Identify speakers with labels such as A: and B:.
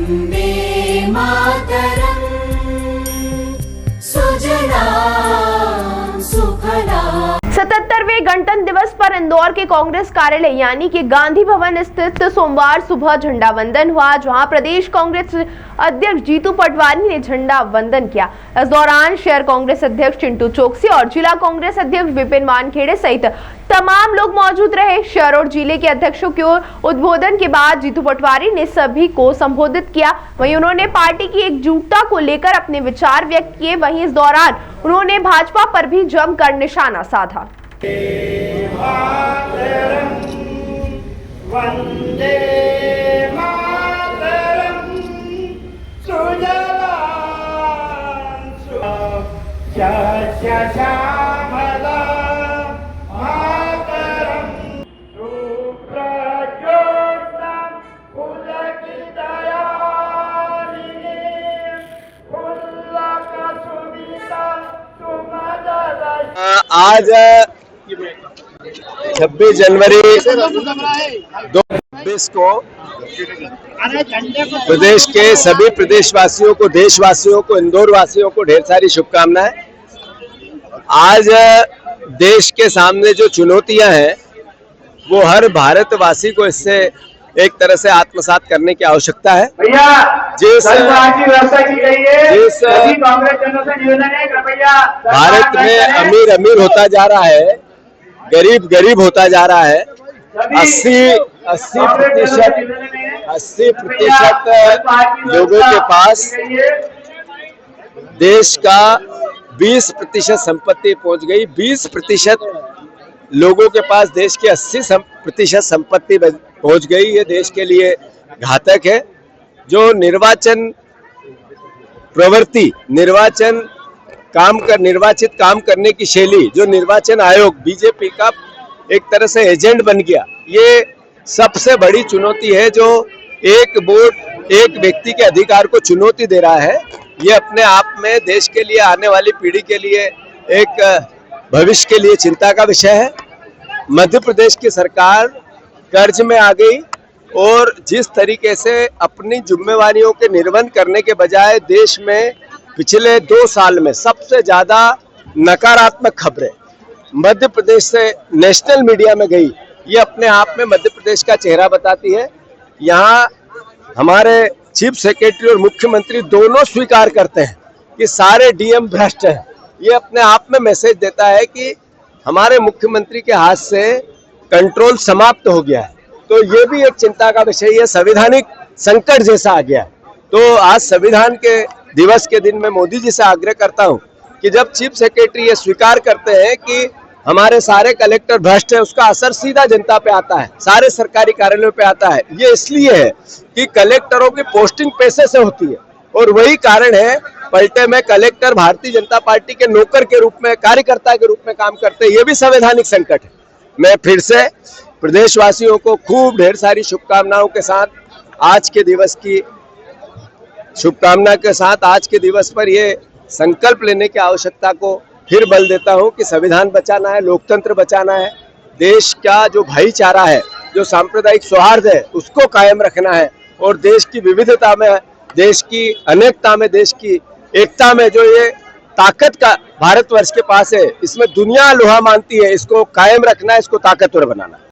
A: वन्दे मातरम् सुजलां सुफलां।
B: 77वें गणतंत्र दिवस पर इंदौर के कांग्रेस कार्यालय यानी कि गांधी भवन स्थित सोमवार सुबह झंडा वंदन हुआ, जहां प्रदेश कांग्रेस अध्यक्ष जीतू पटवारी ने झंडा वंदन किया। इस दौरान शहर कांग्रेस अध्यक्ष चिंटू चोकसी और जिला कांग्रेस अध्यक्ष विपिन वानखेड़े सहित तमाम लोग मौजूद रहे। शहर और जिले के अध्यक्षों के उद्बोधन के बाद जीतू पटवारी ने सभी को संबोधित किया। वहीं उन्होंने पार्टी की एकजुटता को लेकर अपने विचार व्यक्त किए। वहीं इस दौरान उन्होंने भाजपा पर भी जमकर निशाना साधा।
C: आज 26 जनवरी 2024 को प्रदेश के सभी प्रदेशवासियों को, देशवासियों को, इंदौर वासियों को ढेर सारी शुभकामनाएं। आज देश के सामने जो चुनौतियां हैं वो हर भारतवासी को इससे एक तरह से आत्मसात करने की आवश्यकता है। जिस भारत में अमीर अमीर होता जा रहा है, गरीब गरीब होता जा रहा है, 80% लोगों के पास देश का 20% संपत्ति पहुंच गई। 20% लोगों के पास देश की 80% संपत्ति पहुंच गई। ये देश के लिए घातक है। जो निर्वाचन प्रवृत्ति, निर्वाचित काम करने की शैली, जो निर्वाचन आयोग बीजेपी का एक तरह से एजेंट बन गया, ये सबसे बड़ी चुनौती है। जो एक वोट एक व्यक्ति के अधिकार को चुनौती दे रहा है, ये अपने आप में देश के लिए, आने वाली पीढ़ी के लिए, एक भविष्य के लिए चिंता का विषय है। मध्य प्रदेश की सरकार कर्ज में आ गई और जिस तरीके से अपनी जिम्मेवारियों के निर्वहन करने के बजाय देश में पिछले 2 साल में सबसे ज्यादा नकारात्मक खबरें मध्य प्रदेश से नेशनल मीडिया में गई, ये अपने आप में मध्य प्रदेश का चेहरा बताती है। यहाँ हमारे चीफ सेक्रेटरी और मुख्यमंत्री दोनों स्वीकार करते हैं कि सारे डीएम भ्रष्ट हैं। ये अपने आप में मैसेज देता है कि हमारे मुख्यमंत्री के हाथ से कंट्रोल समाप्त हो गया है। तो ये भी एक चिंता का विषय है, संवैधानिक संकट जैसा आ गया है। तो आज संविधान के दिवस के दिन मैं मोदी जी से आग्रह करता हूं कि जब चीफ सेक्रेटरी ये स्वीकार करते हैं कि हमारे सारे कलेक्टर भ्रष्ट है, उसका असर सीधा जनता पे आता है, सारे सरकारी कार्यालयों पे आता है। ये इसलिए है कि कलेक्टरों की पोस्टिंग पैसे से होती है और वही कारण है पलटे में कलेक्टर भारतीय जनता पार्टी के नौकर के रूप में, कार्यकर्ता के रूप में काम करते हैं। ये भी संवैधानिक संकट है। मैं फिर से प्रदेशवासियों को खूब ढेर सारी शुभकामनाओं के साथ आज के दिवस की शुभकामना के साथ आज के दिवस पर ये संकल्प लेने की आवश्यकता को फिर बल देता हूं कि संविधान बचाना है, लोकतंत्र बचाना है, देश का जो भाईचारा है, जो सांप्रदायिक सौहार्द है, उसको कायम रखना है और देश की विविधता में, देश की अनेकता में, देश की एकता में जो ये ताकत का भारतवर्ष के पास है, इसमें दुनिया लोहा मानती है, इसको कायम रखना है, इसको ताकतवर बनाना है।